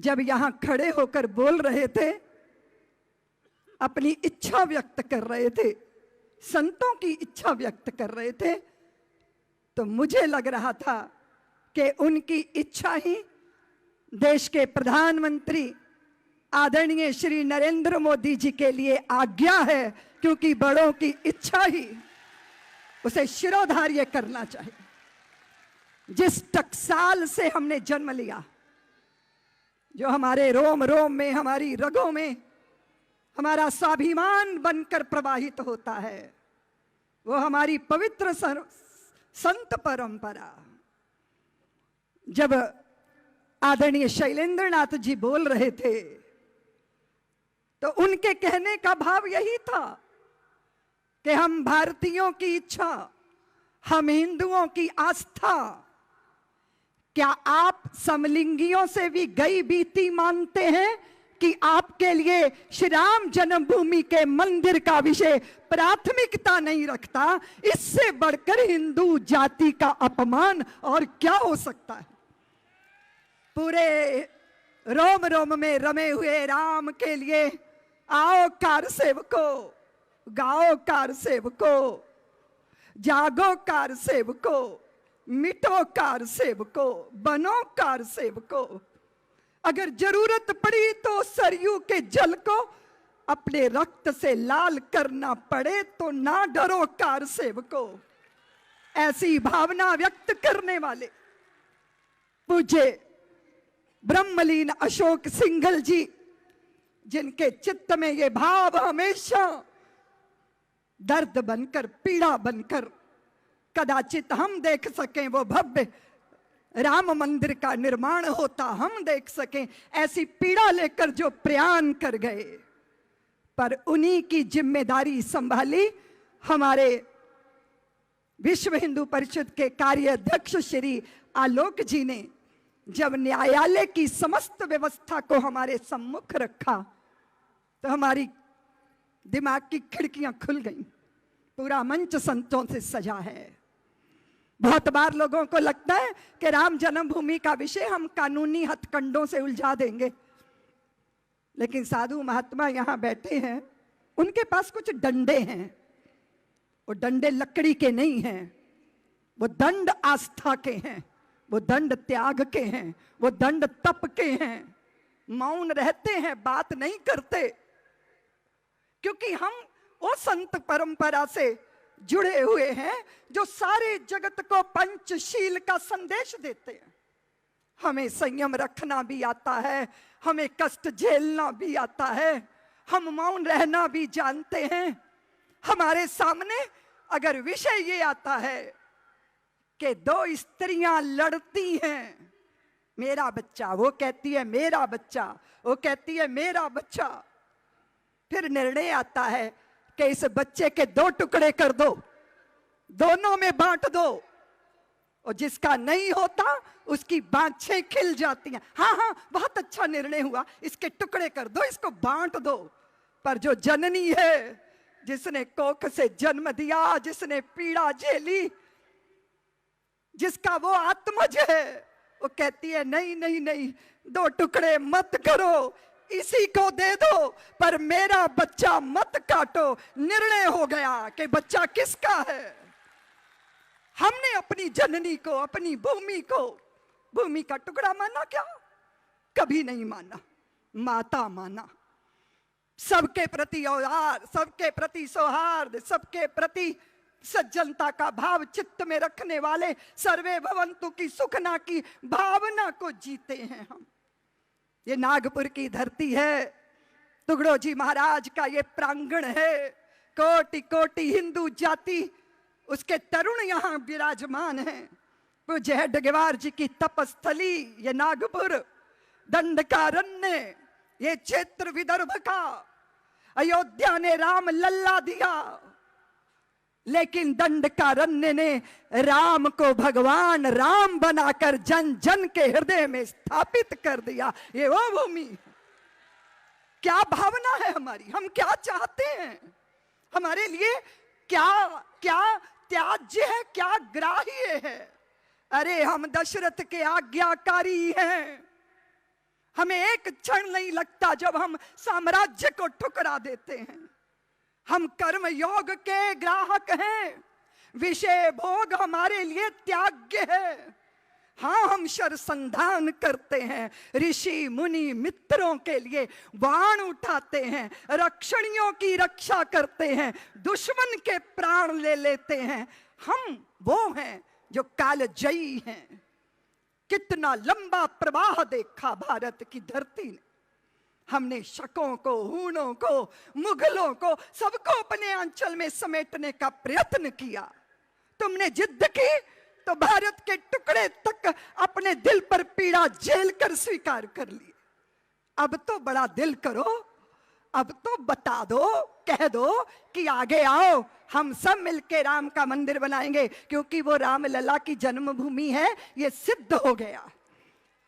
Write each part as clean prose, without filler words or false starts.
जब यहां खड़े होकर बोल रहे थे, अपनी इच्छा व्यक्त कर रहे थे, संतों की इच्छा व्यक्त कर रहे थे, तो मुझे लग रहा था कि उनकी इच्छा ही देश के प्रधानमंत्री आदरणीय श्री नरेंद्र मोदी जी के लिए आज्ञा है, क्योंकि बड़ों की इच्छा ही उसे शिरोधार्य करना चाहिए। जिस टकसाल से हमने जन्म लिया, जो हमारे रोम रोम में, हमारी रगों में हमारा स्वाभिमान बनकर प्रवाहित होता है, वो हमारी पवित्र संत परंपरा। जब आदरणीय शैलेंद्रनाथ जी बोल रहे थे, तो उनके कहने का भाव यही था कि हम भारतीयों की इच्छा, हम हिंदुओं की आस्था, क्या आप समलिंगियों से भी गई बीती मानते हैं कि आपके लिए श्री राम जन्मभूमि के मंदिर का विषय प्राथमिकता नहीं रखता? इससे बढ़कर हिंदू जाति का अपमान और क्या हो सकता है? पूरे रोम रोम में रमे हुए राम के लिए आओ कार सेवको, गाओ कार सेवको, जागो कार सेवको, मिटो कार सेवको, बनो कार सेवको। अगर जरूरत पड़ी तो सरयू के जल को अपने रक्त से लाल करना पड़े तो ना डरो कार सेवको। ऐसी भावना व्यक्त करने वाले पूज्य ब्रह्मलीन अशोक सिंघल जी, जिनके चित्त में ये भाव हमेशा दर्द बनकर, पीड़ा बनकर, कदाचित हम देख सकें वो भव्य राम मंदिर का निर्माण होता, हम देख सकें, ऐसी पीड़ा लेकर जो प्रयाण कर गए, पर उन्हीं की जिम्मेदारी संभाली हमारे विश्व हिंदू परिषद के कार्याध्यक्ष श्री आलोक जी ने। जब न्यायालय की समस्त व्यवस्था को हमारे सम्मुख रखा, तो हमारी दिमाग की खिड़कियां खुल गईं। पूरा मंच संतों से सजा है। बहुत बार लोगों को लगता है कि राम जन्मभूमि का विषय हम कानूनी हथकंडों से उलझा देंगे, लेकिन साधु महात्मा यहां बैठे हैं, उनके पास कुछ डंडे हैं। वो डंडे लकड़ी के नहीं हैं, वो दंड आस्था के हैं, वो दंड त्याग के हैं, वो दंड तप के हैं। मौन रहते हैं, बात नहीं करते, क्योंकि हम वो संत परंपरा से जुड़े हुए हैं जो सारे जगत को पंचशील का संदेश देते हैं। हमें संयम रखना भी आता है, हमें कष्ट झेलना भी आता है, हम मौन रहना भी जानते हैं। हमारे सामने अगर विषय ये आता है कि दो स्त्रियां लड़ती हैं, मेरा बच्चा, वो कहती है मेरा बच्चा, वो कहती है मेरा बच्चा, फिर निर्णय आता है कि इस बच्चे के 2 टुकड़े कर दो, दोनों में बांट दो, और जिसका नहीं होता उसकी बाँछें खिल जाती हैं। हाँ हाँ, बहुत अच्छा निर्णय हुआ, इसके टुकड़े कर दो, इसको बांट दो। पर जो जननी है, जिसने कोख से जन्म दिया, जिसने पीड़ा झेली, जिसका वो आत्मज है, वो कहती है नहीं नहीं नहीं, 2 टुकड़े मत करो, इसी को दे दो, पर मेरा बच्चा मत काटो। निर्णय हो गया कि बच्चा किसका है। हमने अपनी जननी को, अपनी भूमि को भूमि का टुकड़ा माना क्या? कभी नहीं माना, माता माना। सबके प्रति औदार, सबके प्रति सौहार्द, सबके प्रति सज्जनता का भाव चित्त में रखने वाले, सर्वे भवन्तु की सुखना की भावना को जीते हैं हम। ये नागपुर की धरती है, तुगड़ो जी महाराज का ये प्रांगण है, कोटि कोटि हिंदू जाति उसके तरुण यहाँ विराजमान हैं। पूज्य हेडगेवार जी की तपस्थली ये नागपुर, दंडकारण्य ये क्षेत्र विदर्भ का, अयोध्या ने राम लल्ला दिया, लेकिन दंडकारण्य ने राम को भगवान राम बनाकर जन जन के हृदय में स्थापित कर दिया। ये वो भूमि, क्या भावना है हमारी, हम क्या चाहते हैं, हमारे लिए क्या क्या त्याज्य है, क्या ग्राह्य है। अरे हम दशरथ के आज्ञाकारी हैं, हमें एक क्षण नहीं लगता जब हम साम्राज्य को ठुकरा देते हैं। हम कर्म योग के ग्राहक हैं, विषय भोग हमारे लिए त्याग्य है। हाँ, हम शरसंधान करते हैं, ऋषि मुनि मित्रों के लिए बाण उठाते हैं, रक्षणियों की रक्षा करते हैं, दुश्मन के प्राण ले लेते हैं। हम वो हैं जो कालजयी हैं। कितना लंबा प्रवाह देखा भारत की धरती ने। हमने शकों को, हूणों को, मुगलों को, सबको अपने अंचल में समेटने का प्रयत्न किया। तुमने जिद की तो भारत के टुकड़े तक अपने दिल पर पीड़ा झेल कर स्वीकार कर लिए। अब तो बड़ा दिल करो, अब तो बता दो, कह दो कि आगे आओ, हम सब मिलके राम का मंदिर बनाएंगे, क्योंकि वो राम लला की जन्मभूमि है, ये सिद्ध हो गया।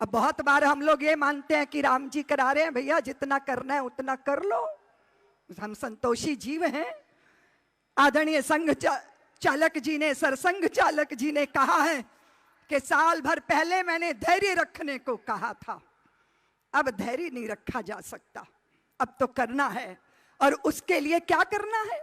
अब बहुत बार हम लोग ये मानते हैं कि राम जी करा रहे हैं, भैया जितना करना है उतना कर लो, हम संतोषी जीव हैं। आदरणीय संघ चालक जी ने, सरसंघ चालक जी ने कहा है कि साल भर पहले मैंने धैर्य रखने को कहा था, अब धैर्य नहीं रखा जा सकता, अब तो करना है। और उसके लिए क्या करना है?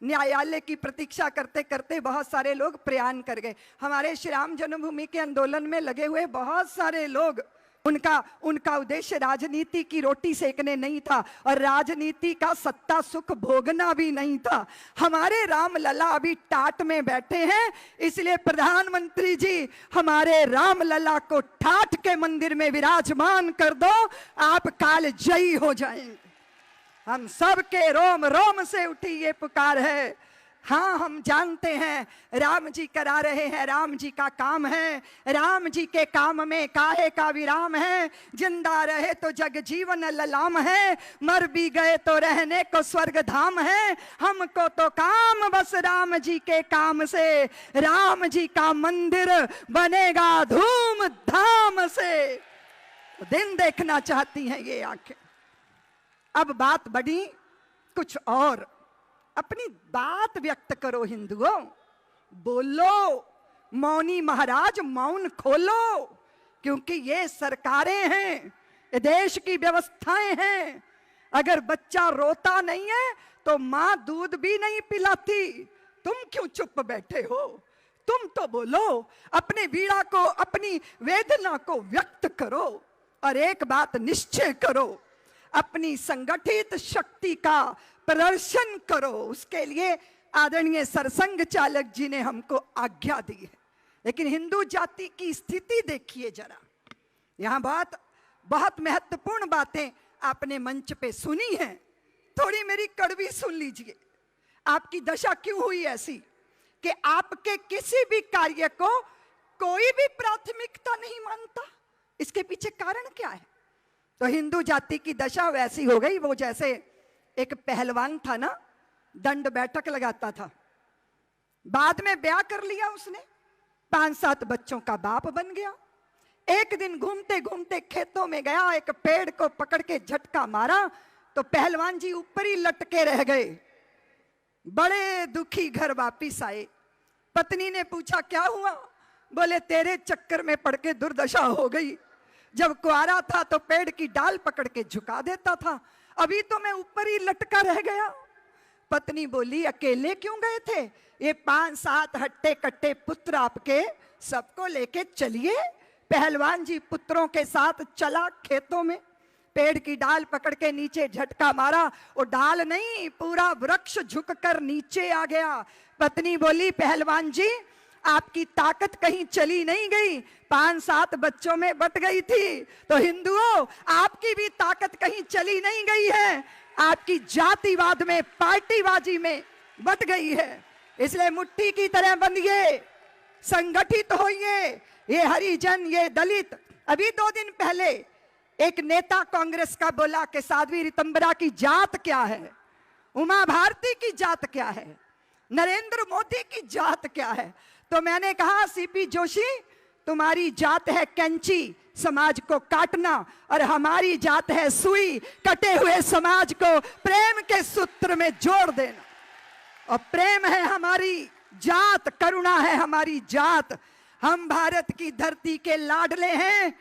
न्यायालय की प्रतीक्षा करते करते बहुत सारे लोग प्रयाण कर गए। हमारे श्री राम जन्मभूमि के आंदोलन में लगे हुए बहुत सारे लोग, उनका उद्देश्य राजनीति की रोटी सेकने नहीं था और राजनीति का सत्ता सुख भोगना भी नहीं था। हमारे राम लला अभी टाट में बैठे हैं, इसलिए प्रधानमंत्री जी हमारे राम लला को ठाठ के मंदिर में विराजमान कर दो, आप कालजयी हो जाएंगे। हम सब के रोम रोम से उठी ये पुकार है। हाँ, हम जानते हैं राम जी करा रहे हैं, राम जी का काम है, राम जी के काम में काहे का विराम है। जिंदा रहे तो जग जीवन ललाम है, मर भी गए तो रहने को स्वर्ग धाम है। हमको तो काम बस राम जी के काम से, राम जी का मंदिर बनेगा धूम धाम से। दिन देखना चाहती हैं ये आंखें। अब बात बढ़ी कुछ और, अपनी बात व्यक्त करो हिंदुओं, बोलो, मौनी महाराज मौन खोलो, क्योंकि ये सरकारें हैं, ये देश की व्यवस्थाएं हैं। अगर बच्चा रोता नहीं है तो माँ दूध भी नहीं पिलाती। तुम क्यों चुप बैठे हो? तुम तो बोलो, अपने पीड़ा को, अपनी वेदना को व्यक्त करो और एक बात निश्चय करो, अपनी संगठित शक्ति का प्रदर्शन करो। उसके लिए आदरणीय सरसंघ चालक जी ने हमको आज्ञा दी है। लेकिन हिंदू जाति की स्थिति देखिए जरा, यहां बहुत महत्वपूर्ण बातें आपने मंच पे सुनी हैं, थोड़ी मेरी कड़वी सुन लीजिए। आपकी दशा क्यों हुई ऐसी कि आपके किसी भी कार्य को कोई भी प्राथमिकता नहीं मानता? इसके पीछे कारण क्या है? तो हिंदू जाति की दशा वैसी हो गई, वो जैसे एक पहलवान था ना, दंड बैठक लगाता था, बाद में ब्याह कर लिया उसने, 5-7 बच्चों का बाप बन गया। एक दिन घूमते घूमते खेतों में गया, एक पेड़ को पकड़ के झटका मारा तो पहलवान जी ऊपर ही लटके रह गए। बड़े दुखी घर वापिस आए। पत्नी ने पूछा क्या हुआ? बोले तेरे चक्कर में पड़ के दुर्दशा हो गई। जब कुआरा था तो पेड़ की डाल पकड़ के झुका देता था, अभी तो मैं ऊपर ही लटका रह गया। पत्नी बोली अकेले क्यों गए थे? ये 5-7 हट्टे कट्टे पुत्र आपके, सबको लेके चलिए। पहलवान जी पुत्रों के साथ चला खेतों में, पेड़ की डाल पकड़ के नीचे झटका मारा, वो डाल नहीं पूरा वृक्ष झुककर नीचे आ गया। पत्नी बोली पहलवान जी आपकी ताकत कहीं चली नहीं गई, 5-7 बच्चों में बट गई थी। तो हिंदुओं आपकी भी ताकत कहीं चली नहीं गई है, आपकी जातिवाद में, पार्टीबाजी में बट गई है। इसलिए मुट्ठी की तरह बंधिए, संगठित होइए। ये हरिजन, ये दलित, अभी 2 दिन पहले एक नेता कांग्रेस का बोला कि साध्वी रितंबरा की जात क्या है, उमा भारती की जात क्या है, नरेंद्र मोदी की जात क्या है। तो मैंने कहा सीपी जोशी तुम्हारी जात है कैंची, समाज को काटना, और हमारी जात है सुई, कटे हुए समाज को प्रेम के सूत्र में जोड़ देना। और प्रेम है हमारी जात, करुणा है हमारी जात। हम भारत की धरती के लाडले हैं,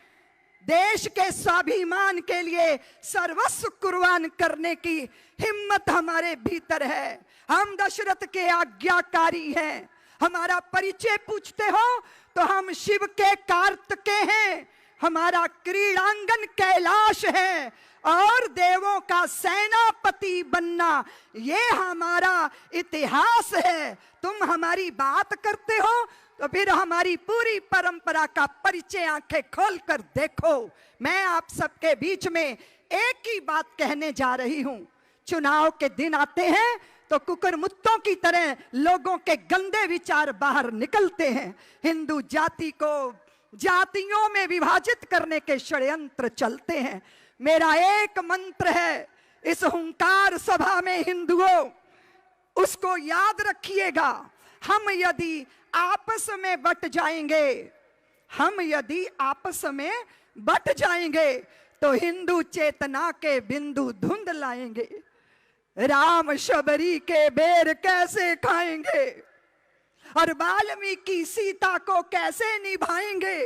देश के स्वाभिमान के लिए सर्वस्व कुर्बान करने की हिम्मत हमारे भीतर है। हम दशरथ के आज्ञाकारी हैं। हमारा परिचय पूछते हो तो हम शिव के कार्तिकेय हैं। हमारा क्रीड़ांगन कैलाश है और देवों का सेनापति बनना ये हमारा इतिहास है। तुम हमारी बात करते हो तो फिर हमारी पूरी परंपरा का परिचय आंखें खोलकर देखो। मैं आप सबके बीच में एक ही बात कहने जा रही हूं। चुनाव के दिन आते हैं तो कुकुरमुत्तों की तरह लोगों के गंदे विचार बाहर निकलते हैं। हिंदू जाति को जातियों में विभाजित करने के षड्यंत्र चलते हैं। मेरा एक मंत्र है इस हुंकार सभा में हिंदुओं, उसको याद रखिएगा। हम यदि आपस में बट जाएंगे, हम यदि आपस में बट जाएंगे तो हिंदू चेतना के बिंदु धुंध लाएंगे। राम शबरी के बेर कैसे खाएंगे और वाल्मीकि सीता को कैसे निभाएंगे।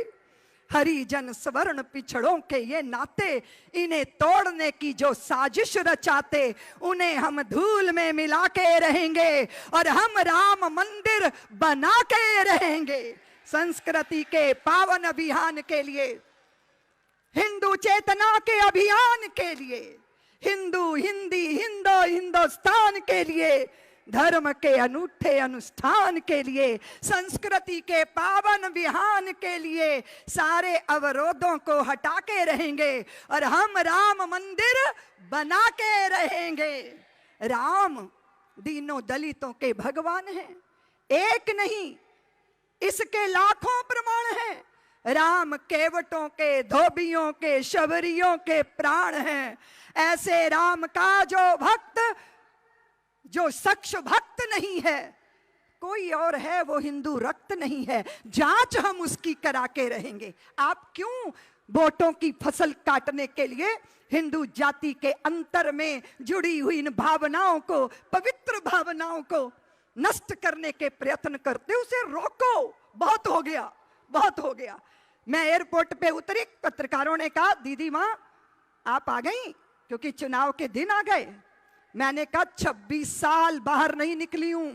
हरिजन स्वर्ण पिछड़ों के ये नाते, इन्हें तोड़ने की जो साजिश रचाते उन्हें हम धूल में मिला के रहेंगे और हम राम मंदिर बना के रहेंगे। संस्कृति के पावन अभियान के लिए, हिंदू चेतना के अभियान के लिए, हिंदू हिंदी हिंदो हिंदुस्तान के लिए, धर्म के अनूठे अनुष्ठान के लिए, संस्कृति के पावन विहान के लिए सारे अवरोधों को हटा के रहेंगे और हम राम मंदिर बना के रहेंगे। राम दीनों दलितों के भगवान हैं, एक नहीं, इसके लाखों प्रमाण हैं। राम केवटों के, धोबियों के, शबरियों के प्राण हैं। ऐसे राम का जो भक्त, जो सक्ष भक्त नहीं है, कोई और है वो हिंदू रक्त नहीं है। जांच हम उसकी करा के रहेंगे। आप क्यों वोटों की फसल काटने के लिए हिंदू जाति के अंतर में जुड़ी हुई इन भावनाओं को, पवित्र भावनाओं को नष्ट करने के प्रयत्न करते? उसे रोको। बहुत हो गया, बहुत हो गया। मैं एयरपोर्ट पे उतरी, पत्रकारों ने कहा दीदी माँ आप आ गई क्योंकि चुनाव के दिन आ गए। मैंने कहा 26 साल बाहर नहीं निकली हूं,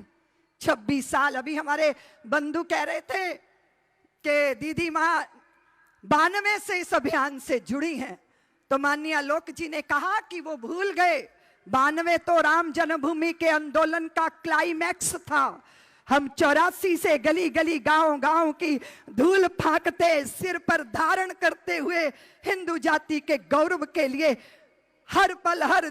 26 साल। अभी हमारे बंधु कह रहे थे कि दीदी माँ 92 से इस अभियान से जुड़ी हैं, तो माननीय आलोक जी ने कहा कि वो भूल गए 92 तो राम जन्मभूमि के आंदोलन का क्लाइमैक्स था। हम 84 से गली गली गांव गांव की धूल फांकते, सिर पर धारण करते हुए हिंदू जाति के गौरव के लिए हर पल हर